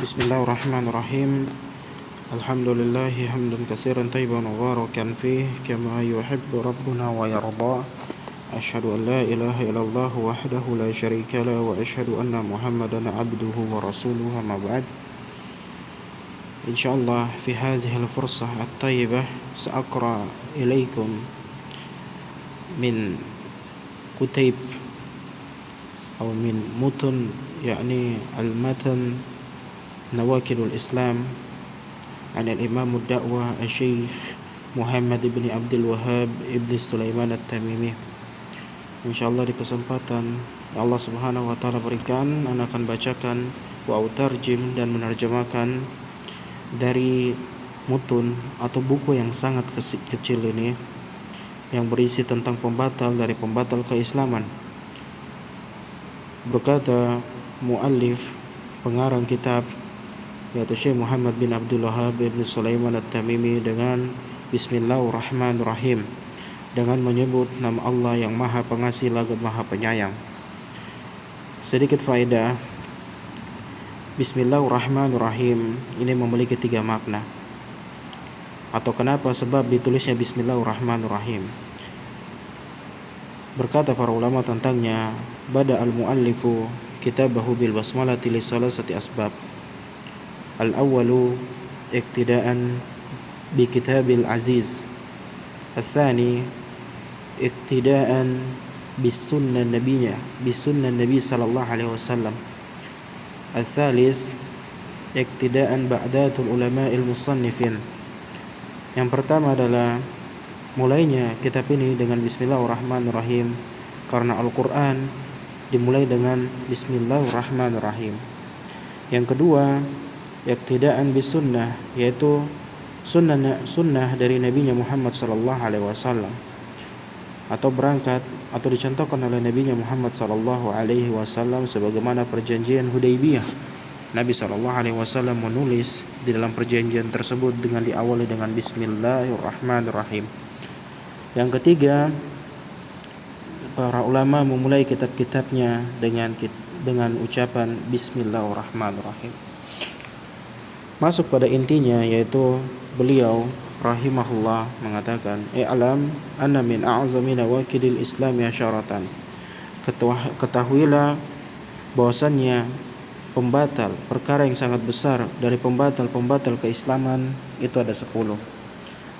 Bismillahirrahmanirrahim. Alhamdulillahi hamdan katsiran tayyiban mubarakan fih kama yuhibbu rabbuna wa yarda. Asyhadu an la ilaha illallah wahdahu la syarika la wa asyhadu anna Muhammadan abduhu wa rasuluhu amma ba'd. Insyaallah fi hadhihi al-fursah at-tayyibah sa'aqra ilaikum min kutayb atau min mutun yakni al-matan Nawakidul Islam an al-Imam ad-Da'wah Syekh Muhammad ibn Abdul Wahhab ibn Sulaiman at-Tamimi. Insyaallah di kesempatan Allah Subhanahu wa taala berikan, ana akan bacakan wa utarjim dan menerjemahkan dari mutun atau buku yang sangat kecil ini yang berisi tentang pembatal dari pembatal keislaman. Berkata muallif pengarang kitab yaitu Syekh Muhammad bin Abdul Wahhab bin Sulaiman at-Tamimi dengan Bismillahirrahmanirrahim, dengan menyebut nama Allah yang Maha Pengasih lagi Maha Penyayang. Sedikit faedah, Bismillahirrahmanirrahim ini memiliki 3 makna. Atau kenapa sebab ditulisnya Bismillahirrahmanirrahim? Berkata para ulama tentangnya, bada al-muallifu kitabahu bil basmalati li salasati asbab. Al-awwalu iktidaan bi kitabil aziz. Al-thani iktidaan bis sunnah nabi sallallahu alaihi wasallam. Al-thalis iktidaan ba'datul ulama'il musannifin. Yang pertama adalah mulainya kitab ini dengan Bismillahirrahmanirrahim karena Al-Quran dimulai dengan Bismillahirrahmanirrahim. Yang kedua, iktidaan bis sunnah, yaitu sunnah dari Nabi Muhammad sallallahu alaihi wasallam, atau berangkat atau dicontohkan oleh Nabi Muhammad sallallahu alaihi wasallam sebagaimana perjanjian Hudaybiyah. Nabi sallallahu alaihi wasallam menulis di dalam perjanjian tersebut dengan diawali dengan Bismillahirrahmanirrahim. Yang ketiga, para ulama memulai kitab-kitabnya dengan ucapan Bismillahirrahmanirrahim. Masuk pada intinya, yaitu beliau rahimahullah mengatakan, i'lam anna min a'zami nawakidil islami asyaratan. Ketahuilah bahwasannya pembatal, perkara yang sangat besar dari pembatal keislaman itu ada 10.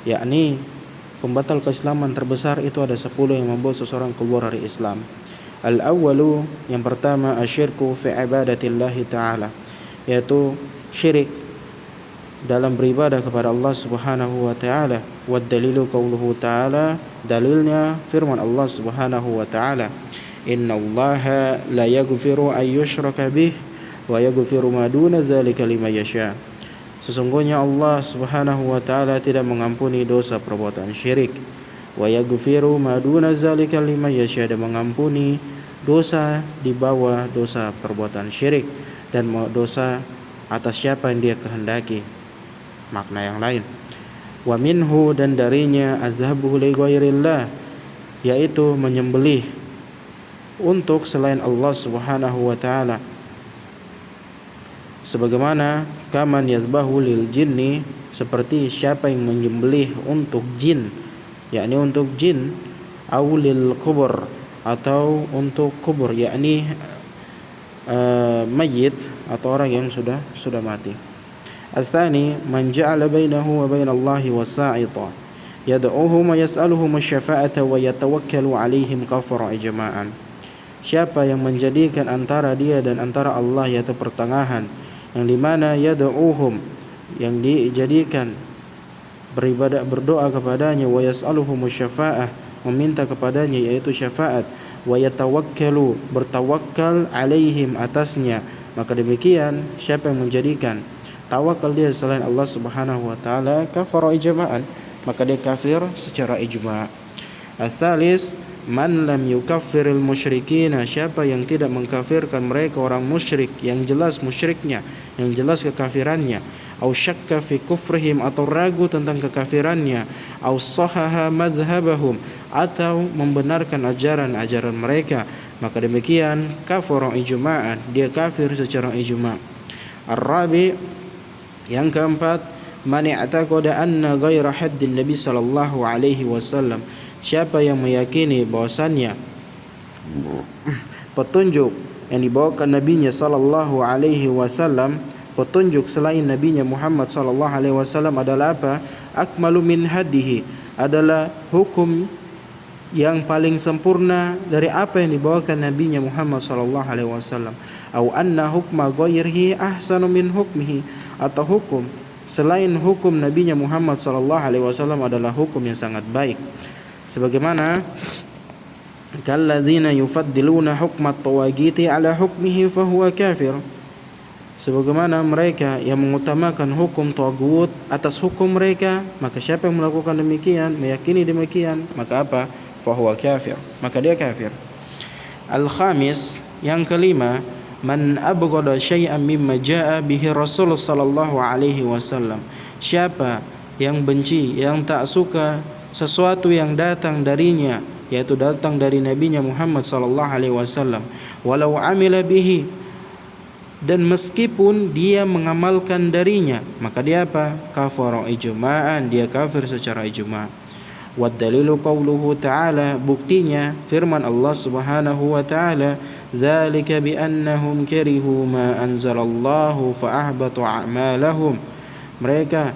Yakni pembatal keislaman terbesar itu ada 10 yang membuat seseorang keluar dari Islam. Al-awwalu, yang pertama, asyirku fi ibadatillahi ta'ala, yaitu syirik dalam beribadah kepada Allah Subhanahu wa taala. Wa dalilu qauluhu ta'ala, dalilnya firman Allah Subhanahu wa taala, innallaha la yaghfiru ay yushraka bih wa yaghfiru ma duna dzalika liman yasha. Sesungguhnya Allah Subhanahu wa taala tidak mengampuni dosa perbuatan syirik, wa yaghfiru ma duna dzalika liman yasha, dan mengampuni dosa di bawah dosa perbuatan syirik dan dosa atas siapa yang dia kehendaki. Makna yang lain, wa minhu, dan darinya, azhabuhu li ghairillah, yaitu menyembelih untuk selain Allah Subhanahu wa taala, sebagaimana kaman yadhbahu lil jinni, seperti siapa yang menyembelih untuk jin, yakni untuk jin, au lil kubur, atau untuk kubur, yakni mayit atau orang yang sudah mati. Al-thani man ja'ala bainahu wa bainallahi wasa'ita yad'uhum wa yas'aluhum asy-syafa'ata wa yatawakkalu 'alaihim kafara ijma'an. Siapa yang menjadikan antara dia dan antara Allah yaitu pertengahan, yang dimana yad'uhum, yang dijadikan beribadah berdoa kepadanya, wa yas'aluhum asy-syafa'ah, meminta kepadanya yaitu syafaat, wa yatawakkalu, bertawakal, 'alaihim, atasnya, maka demikian siapa yang menjadikan tawakal dia selain Allah Subhanahu wa taala, kafara ijma'an, maka dia kafir secara ijma'. Al-tsalis man lam yukaffiril musyrikina, siapa yang tidak mengkafirkan mereka orang musyrik yang jelas musyriknya, yang jelas kekafirannya, au syakka fi kufrihim, atau ragu tentang kekafirannya, au sahaha madhhabahum, atau membenarkan ajaran mereka, maka demikian kafara ijma'an, dia kafir secara ijma'. Ar-rabi, yang keempat, man i'taqada anna ghaira haddin Nabi sallallahu alaihi wasallam, siapa yang meyakini bahwasannya petunjuk yang dibawakan nabinya sallallahu alaihi wasallam, petunjuk selain nabinya Muhammad sallallahu alaihi wasallam adalah apa? Akmalu min hadihi, adalah hukum yang paling sempurna dari apa yang dibawakan nabinya Muhammad sallallahu alaihi wasallam. Au anna hukma ghairihi ahsanu min hukmihi, atau hukum selain hukum nabinya Muhammad sallallahu alaihi wasallam adalah hukum yang sangat baik. Sebagaimana kalladzina yufaddiluna hukmat tawagiti ala hukmihi fahuwa kafir, sebagaimana mereka yang mengutamakan hukum tagut atas hukum mereka, maka siapa yang melakukan demikian, meyakini demikian, maka apa? Fahuwa kafir, maka dia kafir. Al-khamis, yang kelima, man abghada syai'an mimma jaa bihi Rasul sallallahu alaihi wasallam, siapa yang benci, yang tak suka sesuatu yang datang darinya, yaitu datang dari nabinya Muhammad sallallahu alaihi wasallam, walau amila bihi, dan meskipun dia mengamalkan darinya, maka dia apa? Kafara ijma'an, dia kafir secara ijma'. Wad dalilu qauluhu ta'ala, buktinya firman Allah Subhanahu wa ta'ala, dzalika bi annahum karihu ma anzalallahu fa ahbata a'malahum, mereka,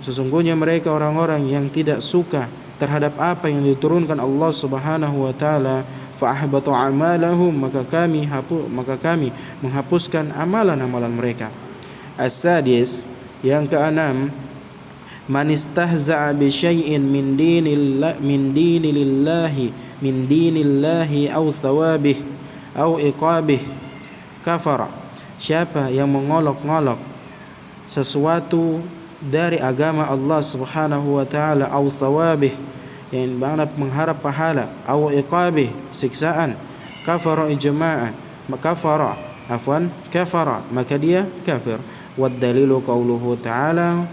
sesungguhnya mereka orang-orang yang tidak suka terhadap apa yang diturunkan Allah Subhanahu wa ta'ala, fa ahbata a'malahum, maka kami menghapuskan amalan-amalan mereka. As-sadis, yang keenam, man istahza'a bi syai'in min dinillahi aw thawabih aw iqabih kafara, siapa yang mengolok-ngolok sesuatu dari agama Allah Subhanahu wa ta'ala, aw thawabih, yang bermakna mengharap pahala, aw iqabih, siksaan, kafara ijma'an, kafara, maka dia kafir. Wad dalilu qauluhu ta'ala,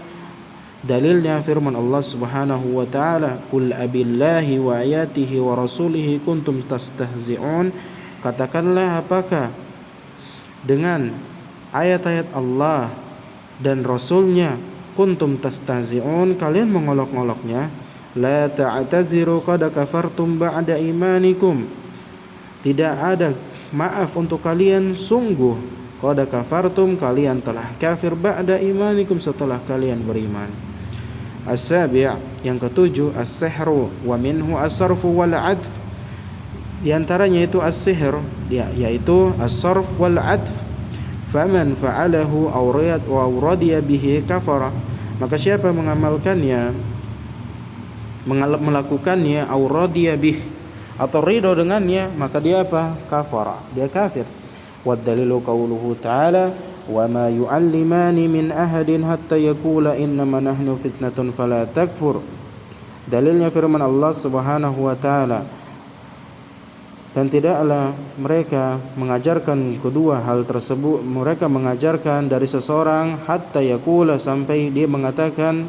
dalilnya firman Allah Subhanahu wa ta'ala, qul abillahi wa ayatihi wa rasulihi kuntum tastahzi'un, katakanlah apakah dengan ayat-ayat Allah dan Rasulnya kuntum tastahzi'un, kalian mengolok-ngoloknya. La ta'taziru qad kafartum ba'da imanikum, tidak ada maaf untuk kalian, sungguh qad kafartum, kalian telah kafir, ba'da imanikum, setelah kalian beriman. As-sabi', yang ketujuh, as-sihru wa minhu as-sarfu wal 'adf, di antaranya itu as-sihr, yaitu as-sarf wal 'adf. Faman fa'alahu aw radiya bihi kafara, maka siapa mengamalkannya, melakukannya, aw radiya bih, atau ridho dengannya, maka dia apa? Kafara, dia kafir. Wad dalilu qauluhu ta'ala, wa ma yu'allimani min ahadin hatta yaqula innama nahnu fitnatun fala takfur, dalilnya firman Allah Subhanahu wa ta'ala, dan tidaklah mereka mengajarkan kedua hal tersebut, mereka mengajarkan dari seseorang hatta yaqula, sampai dia mengatakan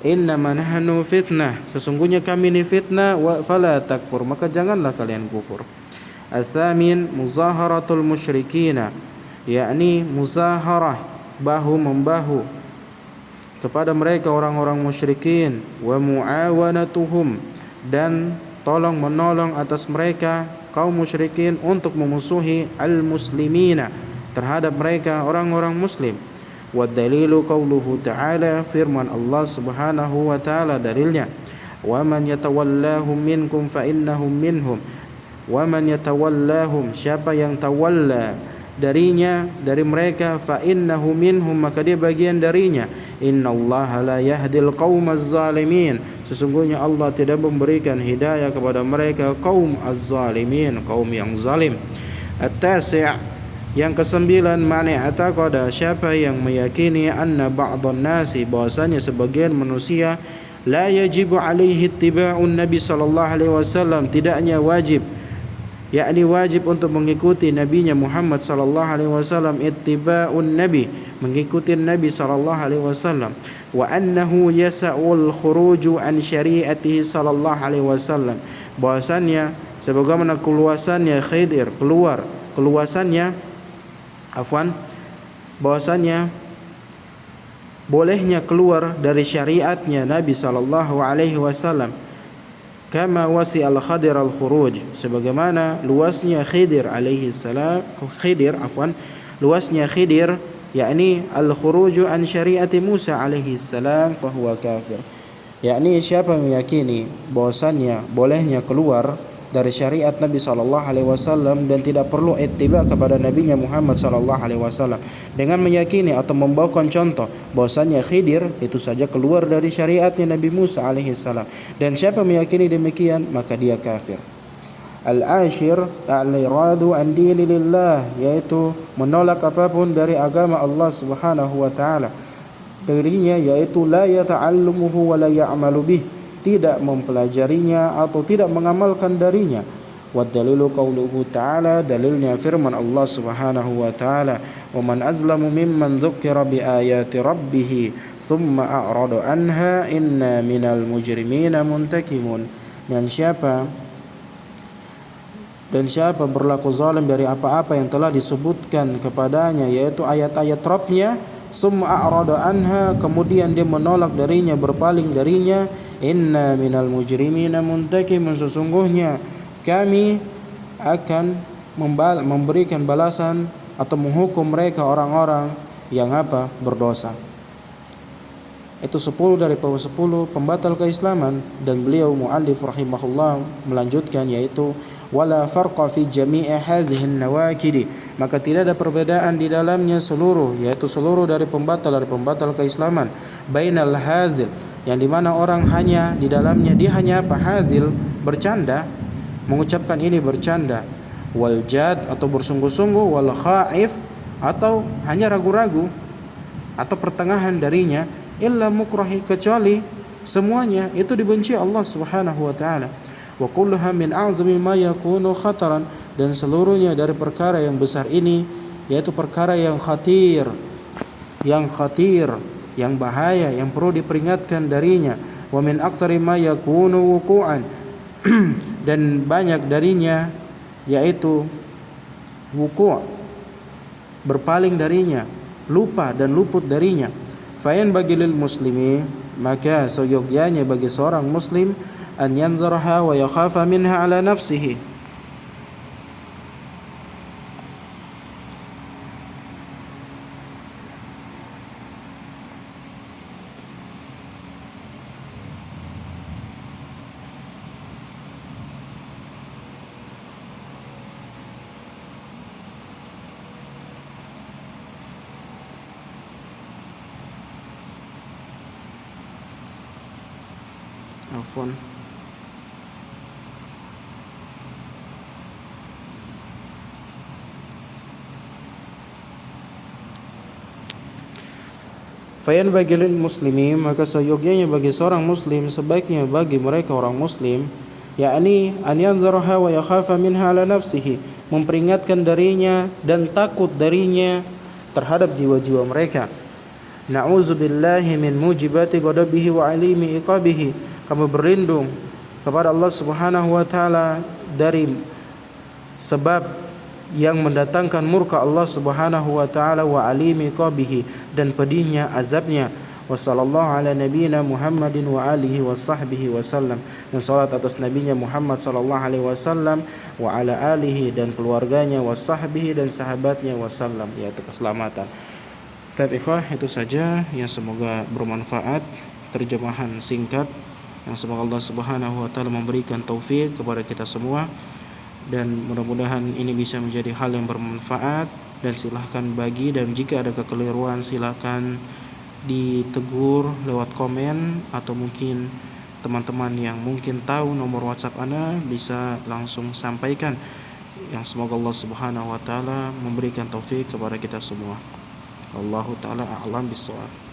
innama nahnu fitnah, sesungguhnya kami ini fitnah, wa fala takfur, maka janganlah kalian kufur. Ats-tsamin, muzaharatul musyrikina, yakni muzaharah, bahu membahu kepada mereka orang-orang musyrikin, wa muawanatuhum, dan tolong menolong atas mereka kaum musyrikin untuk memusuhi al-muslimina, terhadap mereka orang-orang muslim. Wad dalilu qauluhu ta'ala, firman Allah Subhanahu wa ta'ala, dalilnya, wa man yatawallahum minkum fa innahum minhum, wa man yatawallahum, siapa yang tawalla darinya, dari mereka, fa innahu minhum, maka dia bagian darinya. Innallaha la yahdil qaumaz zalimin, sesungguhnya Allah tidak memberikan hidayah kepada mereka kaum az-zalimin, kaum yang zalim. At-tasi', yang kesembilan, man i'taqada, siapa yang meyakini anna ba'dhan nasi, bahwasanya sebagian manusia, la yajibu alaihi ittiba'un nabi sallallahu alaihi wasallam, tidaknya wajib, yakni wajib untuk mengikuti nabinya Muhammad sallallahu alaihi wasallam, ittiba'un nabi, mengikuti nabi sallallahu alaihi wasallam, wa annahu yasa'ul khuruju an syari'atihi sallallahu alaihi wasallam, bahwasanya sebagaimana keluasannya khidir, keluasannya bahwasanya bolehnya keluar dari syariatnya Nabi sallallahu alaihi wasallam, kama wasi al-Khadir al-khuruj, sebagaimana luasnya luasnya Khidir, yakni al-khuruju an syariati Musa alaihi salam fahuwa kafir. Yakni siapa meyakini bahwasannya bolehnya keluar dari syariat Nabi sallallahu alaihi wasallam dan tidak perlu ittiba kepada nabinya Muhammad sallallahu alaihi wasallam, dengan meyakini atau membawakan contoh bahwasannya Khidir itu saja keluar dari syariatnya Nabi Musa alaihi salam, dan siapa meyakini demikian maka dia kafir. Al-ashir al-iradu an dinillah, yaitu menolak apapun dari agama Allah Subhanahu wa taala darinya, yaitu la yata'allumuhu wa la ya'malu bih, tidak mempelajarinya atau tidak mengamalkan darinya. Wa dalilu qauluhu ta'ala, dalilnya firman Allah Subhanahu wa ta'ala, wa man azlamu mimman dzukira bi ayati rabbih thumma a'rada anha inna minal mujrimina muntakimun. Dan siapa berlaku zalim dari apa-apa yang telah disebutkan kepadanya, yaitu ayat-ayat Rabb-nya, summa a'rada anha, kemudian dia menolak darinya, berpaling darinya, inna minal mujrimina muntakimun, sesungguhnya kami akan memberikan balasan atau menghukum mereka orang-orang yang berdosa. Itu 10 dari 10 pembatal keislaman. Dan beliau muallif rahimahullah melanjutkan, yaitu wala farqa fi jami'i hadhihi an-nawakid, maka tidak ada perbedaan di dalamnya seluruh dari pembatal keislaman, bainal hazil, yang dimana orang hanya di dalamnya dia hanya hazil, bercanda, mengucapkan ini bercanda, wal jad, atau bersungguh-sungguh, wal khaif, atau hanya ragu-ragu atau pertengahan darinya, illa mukrahi, kecuali semuanya itu dibenci Allah Subhanahu wa taala. Wa kulluha min a'zami ma yakunu khataran, dan seluruhnya dari perkara yang besar ini, yaitu perkara yang khatir, yang bahaya, yang perlu diperingatkan darinya. Wa min aktsari ma yakunu wuqu'an, dan banyak darinya, yaitu wuqu', berpaling darinya, lupa dan luput darinya. Fayan bagilil muslimi, maka seyogyanya bagi seorang muslim, an yanzurha wa yakhafa minha ala nafsihi, afwan, fayan bagilil muslimi, maka seyogyanya bagi seorang muslim, sebaiknya bagi mereka orang muslim, yakni an yanzurha wa yakhafa minha ala nafsihi, memperingatkan darinya dan takut darinya terhadap jiwa-jiwa mereka. Na'udzubillahi min mujibati ghadabihi wa alimi iqabihi, kami berlindung kepada Allah Subhanahu wa taala dari sebab yang mendatangkan murka Allah Subhanahu wa taala, wa alimi qabihi, dan pedihnya azabnya. Wa sallallahu ala nabiyyina Muhammadin wa alihi wa sahbihi wasallam, dan salat atas nabinya Muhammad sallallahu alaihi wasallam, wa ala alihi, dan keluarganya, wa sahbihi, dan sahabatnya, wasallam, yaitu keselamatan. Tapi itu saja yang semoga bermanfaat, terjemahan singkat yang semoga Allah Subhanahu wa taala memberikan taufik kepada kita semua, dan mudah-mudahan ini bisa menjadi hal yang bermanfaat. Dan silahkan bagi, dan jika ada kekeliruan silahkan ditegur lewat komen, atau mungkin teman-teman yang mungkin tahu nomor WhatsApp Anda bisa langsung sampaikan. Yang semoga Allah Subhanahu wa taala memberikan taufik kepada kita semua. Allahu taala a'lam bissawab.